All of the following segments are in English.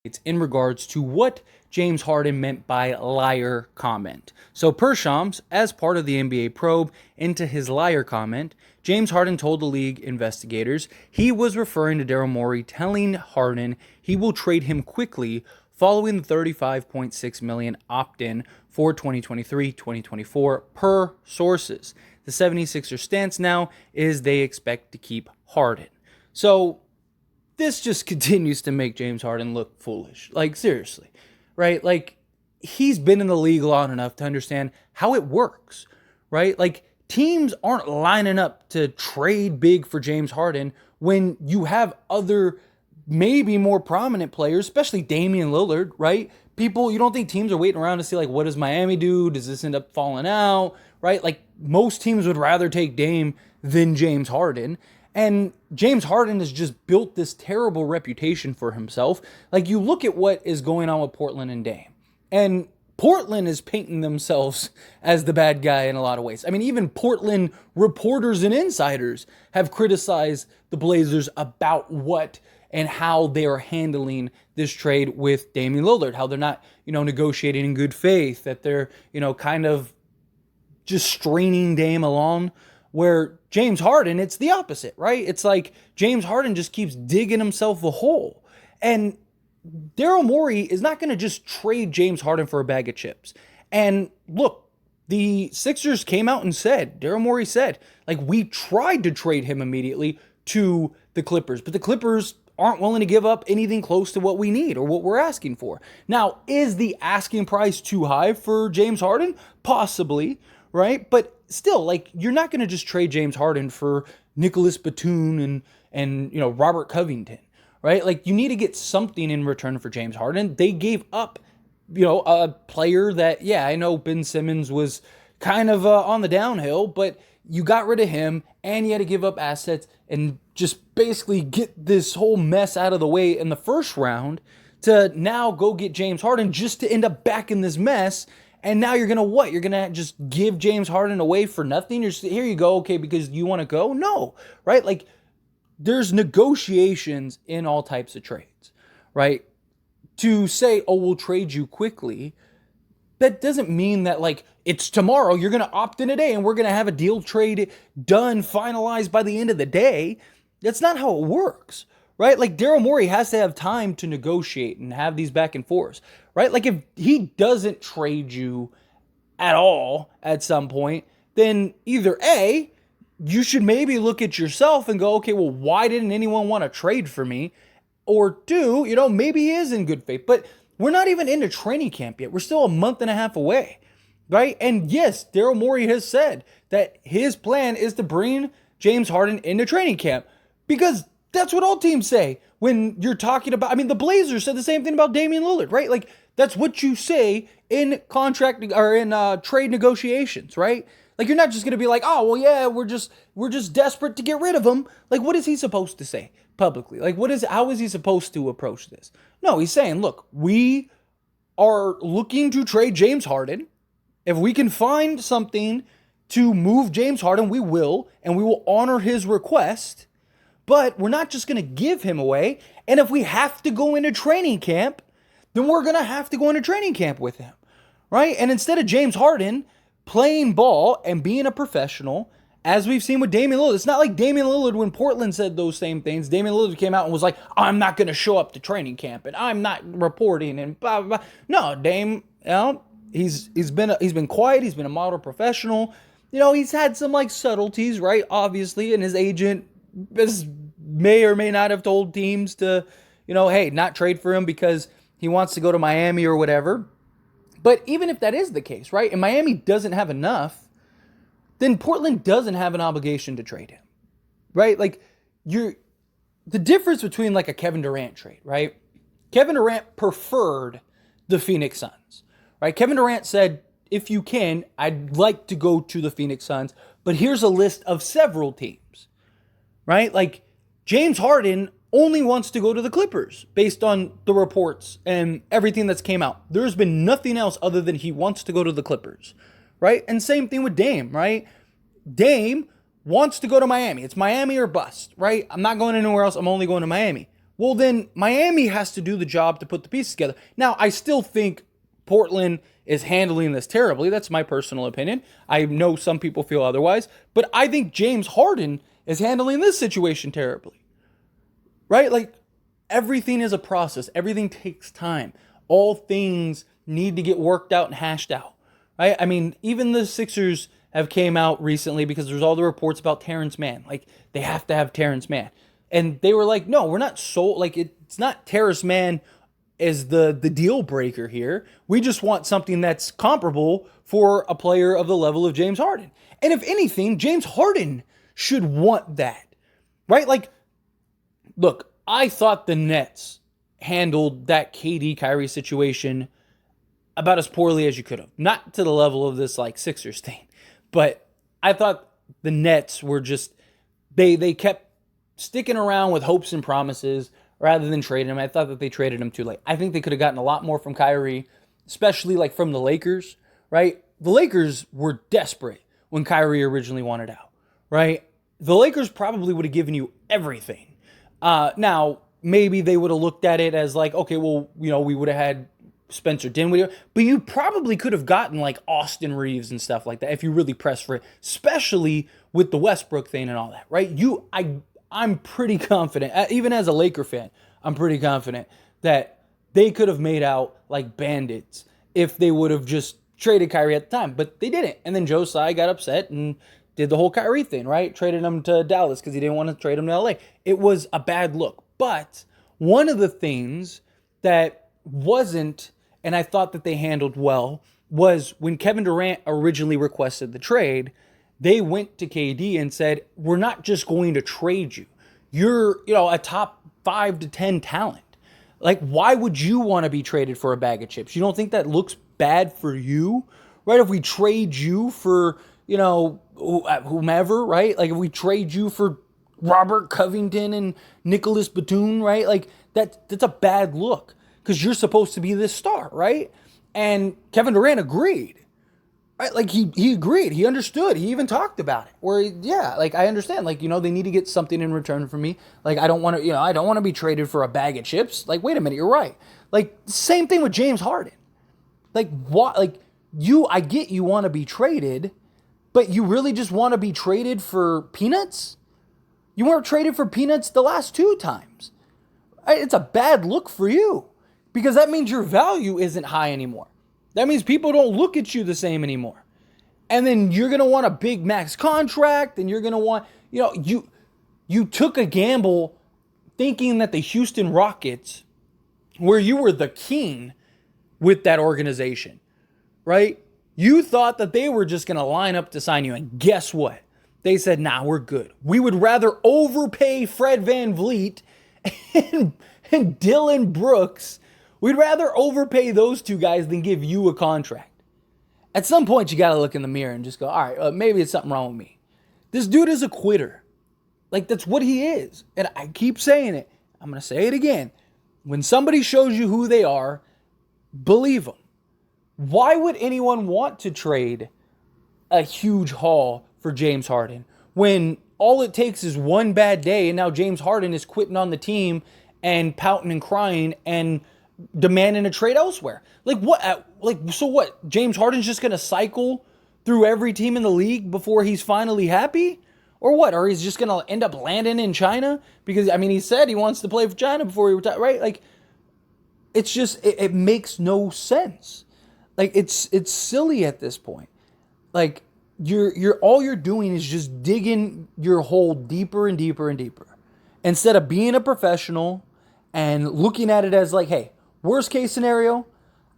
It's in regards to what James Harden meant by liar comment. So, per Shams, as part of the NBA probe into his liar comment, James Harden told the league investigators he was referring to Daryl Morey telling Harden he will trade him quickly following the $35.6 million opt-in for 2023-2024 per sources. The 76ers stance now is they expect to keep Harden. So, this just continues to make James Harden look foolish. Like, seriously, right? Like, he's been in the league long enough to understand how it works, right? Like, teams aren't lining up to trade big for James Harden when you have other, maybe more prominent players, especially Damian Lillard, right? People, you don't think teams are waiting around to see, like, what does Miami do? Does this end up falling out, right? Like, most teams would rather take Dame than James Harden. And James Harden has just built this terrible reputation for himself. Like, you look at what is going on with Portland and Dame. And Portland is painting themselves as the bad guy in a lot of ways. I mean, even Portland reporters and insiders have criticized the Blazers about what and how they are handling this trade with Damian Lillard. How they're not, negotiating in good faith. That they're, kind of just straining Dame along. Where James Harden, it's the opposite, right? It's like James Harden just keeps digging himself a hole. And Daryl Morey is not going to just trade James Harden for a bag of chips. And look, the Sixers came out and said, Daryl Morey said, like, we tried to trade him immediately to the Clippers, but the Clippers aren't willing to give up anything close to what we need or what we're asking for. Now, is the asking price too high for James Harden? Possibly, right? But still, like, you're not going to just trade James Harden for Nicholas Batum and Robert Covington, right? Like, you need to get something in return for James Harden. They gave up, a player that, yeah, I know Ben Simmons was kind of on the downhill, but you got rid of him and you had to give up assets and just basically get this whole mess out of the way in the first round to now go get James Harden just to end up back in this mess. And now you're going to what? You're going to just give James Harden away for nothing? You're just, here you go, okay, because you want to go? No, right? Like, there's negotiations in all types of trades, right? To say, oh, we'll trade you quickly, that doesn't mean that, like, it's tomorrow, you're going to opt in today, and we're going to have a deal trade done, finalized by the end of the day. That's not how it works, right? Like, Daryl Morey has to have time to negotiate and have these back and forths, right? Like, if he doesn't trade you at all at some point, then either A, you should maybe look at yourself and go, okay, well, why didn't anyone want to trade for me? Or two, maybe he is in good faith, but we're not even into training camp yet. We're still a month and a half away, right? And yes, Daryl Morey has said that his plan is to bring James Harden into training camp because that's what all teams say when you're talking about, I mean, the Blazers said the same thing about Damian Lillard, right? Like, that's what you say in contract or in trade negotiations, right? Like, you're not just going to be like, oh, well, yeah, we're just desperate to get rid of him. Like, what is he supposed to say publicly? Like, how is he supposed to approach this? No, he's saying, look, we are looking to trade James Harden. If we can find something to move James Harden, we will, and we will honor his request. But we're not just going to give him away. And if we have to go into training camp, then we're going to have to go into training camp with him, right? And instead of James Harden playing ball and being a professional, as we've seen with Damian Lillard, it's not like Damian Lillard, when Portland said those same things, Damian Lillard came out and was like, I'm not going to show up to training camp and I'm not reporting and blah, blah, blah. No, Dame, he's been quiet. He's been a model professional. He's had some, like, subtleties, right? Obviously, and his agent may or may not have told teams to, hey, not trade for him because he wants to go to Miami or whatever. But even if that is the case, right, and Miami doesn't have enough, then Portland doesn't have an obligation to trade him, right? Like, the difference between, like, a Kevin Durant trade, right? Kevin Durant preferred the Phoenix Suns, right? Kevin Durant said, if you can, I'd like to go to the Phoenix Suns, but here's a list of several teams, right? Like, James Harden only wants to go to the Clippers based on the reports and everything that's came out. There's been nothing else other than he wants to go to the Clippers, right? And same thing with Dame, right? Dame wants to go to Miami. It's Miami or bust, right? I'm not going anywhere else. I'm only going to Miami. well, then Miami has to do the job to put the pieces together. Now, I still think Portland is handling this terribly. That's my personal opinion. I know some people feel otherwise, but I think James Harden is handling this situation terribly. Right? Like, everything is a process. Everything takes time. All things need to get worked out and hashed out. Right? I mean, even the Sixers have came out recently because there's all the reports about Terrence Mann. Like, they have to have Terrence Mann. And they were like, no, we're not it's not Terrence Mann is the deal breaker here. We just want something that's comparable for a player of the level of James Harden. And if anything, James Harden should want that. Right? Like, look, I thought the Nets handled that KD Kyrie situation about as poorly as you could have. Not to the level of this like Sixers thing, but I thought the Nets were just they kept sticking around with hopes and promises rather than trading him. I thought that they traded him too late. I think they could have gotten a lot more from Kyrie, especially like from the Lakers, right? The Lakers were desperate when Kyrie originally wanted out, right? The Lakers probably would have given you everything. Now, maybe they would have looked at it as like, okay, well, we would have had Spencer Dinwiddie, but you probably could have gotten like Austin Reeves and stuff like that if you really pressed for it, especially with the Westbrook thing and all that, right? I'm pretty confident, even as a Laker fan, I'm pretty confident that they could have made out like bandits if they would have just traded Kyrie at the time, but they didn't. And then Joe Tsai got upset and did the whole Kyrie thing, right? Traded him to Dallas because he didn't want to trade him to LA. It was a bad look. But one of the things that wasn't, and I thought that they handled well, was when Kevin Durant originally requested the trade, they went to KD and said, we're not just going to trade you. You're, a top 5 to 10 talent. Like, why would you want to be traded for a bag of chips? You don't think that looks bad for you, right? If we trade you for, whomever, right? Like, if we trade you for Robert Covington and Nicholas Batum, right? Like, that's a bad look because you're supposed to be this star, right? And Kevin Durant agreed. Right, like he agreed, he understood, he even talked about it. I understand. Like, they need to get something in return from me. Like, I don't want to be traded for a bag of chips. Like, wait a minute, you're right. Like, same thing with James Harden. Like, what? Like, I get you want to be traded, but you really just want to be traded for peanuts? You weren't traded for peanuts the last 2 times. It's a bad look for you because that means your value isn't high anymore. That means people don't look at you the same anymore. And then you're going to want a big max contract, and you're going to want, you took a gamble thinking that the Houston Rockets, where you were the king with that organization, right? You thought that they were just going to line up to sign you, and guess what? They said, nah, we're good. We would rather overpay Fred VanVleet and Dylan Brooks. We'd rather overpay those 2 guys than give you a contract. At some point, you got to look in the mirror and just go, all right, maybe it's something wrong with me. This dude is a quitter. Like, that's what he is. And I keep saying it. I'm going to say it again. When somebody shows you who they are, believe them. Why would anyone want to trade a huge haul for James Harden when all it takes is one bad day and now James Harden is quitting on the team and pouting and crying and demanding a trade elsewhere? Like, what? So what? James Harden's just going to cycle through every team in the league before he's finally happy? Or what? Or he's just going to end up landing in China? Because, he said he wants to play for China before he retires, right? Like, it's just, it makes no sense. Like, it's silly at this point. Like, all you're doing is just digging your hole deeper and deeper and deeper. Instead of being a professional and looking at it as like, hey, worst case scenario,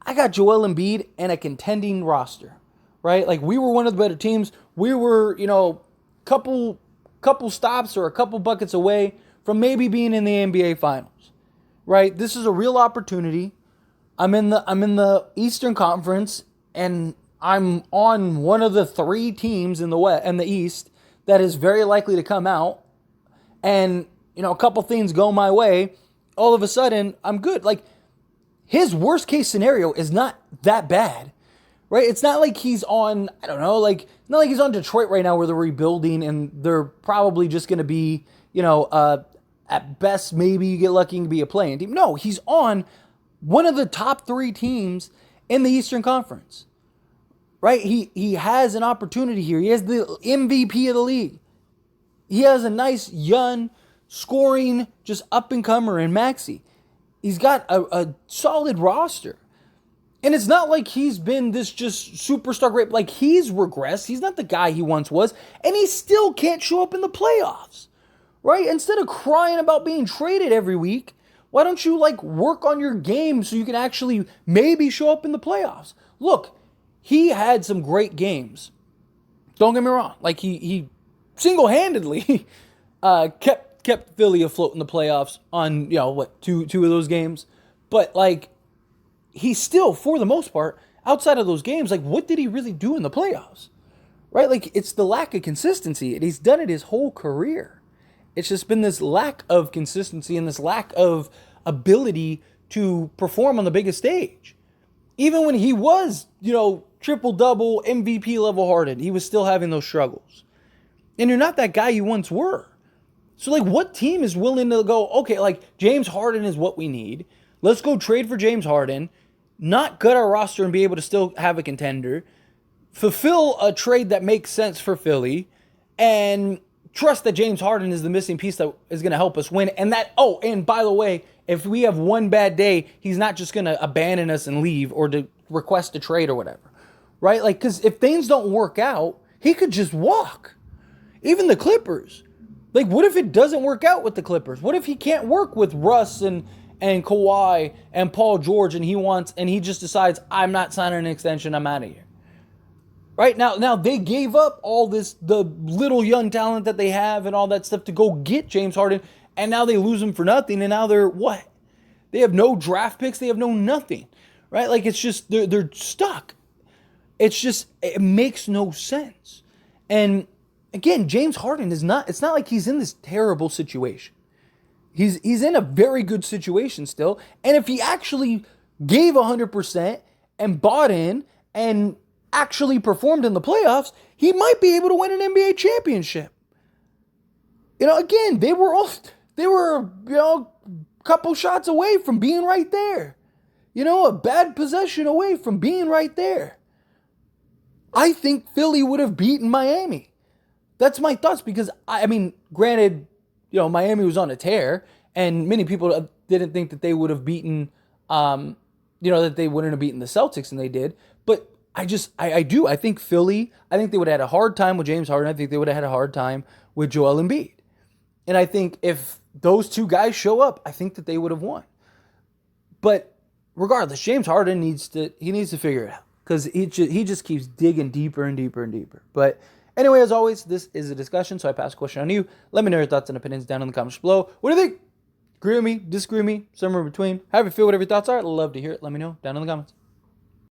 I got Joel Embiid and a contending roster, right? Like, we were one of the better teams. We were, couple stops or a couple buckets away from maybe being in the NBA Finals, right? This is a real opportunity. I'm in the Eastern Conference, and I'm on one of the 3 teams in the West and the East that is very likely to come out. And a couple things go my way, all of a sudden I'm good. Like, his worst case scenario is not that bad, right? It's not like he's on, not like he's on Detroit right now where they're rebuilding and they're probably just going to be, a At best, maybe you get lucky and be a play-in team. No, he's on one of the top 3 teams in the Eastern Conference. Right? He has an opportunity here. He has the MVP of the league. He has a nice, young, scoring, just up-and-comer in Maxey. He's got a solid roster. And it's not like he's been this just superstar great. Like, he's regressed. He's not the guy he once was. And he still can't show up in the playoffs. Right? Instead of crying about being traded every week, why don't you, work on your game so you can actually maybe show up in the playoffs? Look, he had some great games. Don't get me wrong. He single-handedly kept Philly afloat in the playoffs on, two of those games. But, he still, for the most part, outside of those games, what did he really do in the playoffs? Right? It's the lack of consistency. And he's done it his whole career. It's just been this lack of consistency and this lack of ability to perform on the biggest stage. Even when he was, triple-double, MVP-level Harden, he was still having those struggles. And you're not that guy you once were. So, what team is willing to go, okay, James Harden is what we need. Let's go trade for James Harden, not gut our roster and be able to still have a contender, fulfill a trade that makes sense for Philly, and trust that James Harden is the missing piece that is going to help us win. And and by the way, if we have one bad day, he's not just going to abandon us and leave or to request a trade or whatever. Right? Because if things don't work out, he could just walk. Even the Clippers. What if it doesn't work out with the Clippers? What if he can't work with Russ and Kawhi and Paul George and he just decides, I'm not signing an extension, I'm out of here. Right? Now they gave up all the little young talent that they have and all that stuff to go get James Harden, and now they lose him for nothing, and now they're what? They have no draft picks, they have no nothing. Right? It's just, they're stuck. It makes no sense. And again, James Harden it's not like he's in this terrible situation. He's in a very good situation still. And if he actually gave 100% and bought in and actually performed in the playoffs, he might be able to win an NBA championship. Again, they were a couple shots away from being right there. A bad possession away from being right there. I think Philly would have beaten Miami. That's my thoughts because, granted, Miami was on a tear, and many people didn't think that they would have beaten, that they wouldn't have beaten the Celtics, and they did. But I do. I think Philly, they would have had a hard time with James Harden. I think they would have had a hard time with Joel Embiid. And I think if those two guys show up, I think that they would have won. But regardless, James Harden needs to figure it out because he just keeps digging deeper and deeper and deeper. But anyway, as always, this is a discussion, so I pass a question on you. Let me know your thoughts and opinions down in the comments below. What do you think? Agree with me? Disagree with me? Somewhere in between? However you feel, whatever your thoughts are, I'd love to hear it. Let me know down in the comments.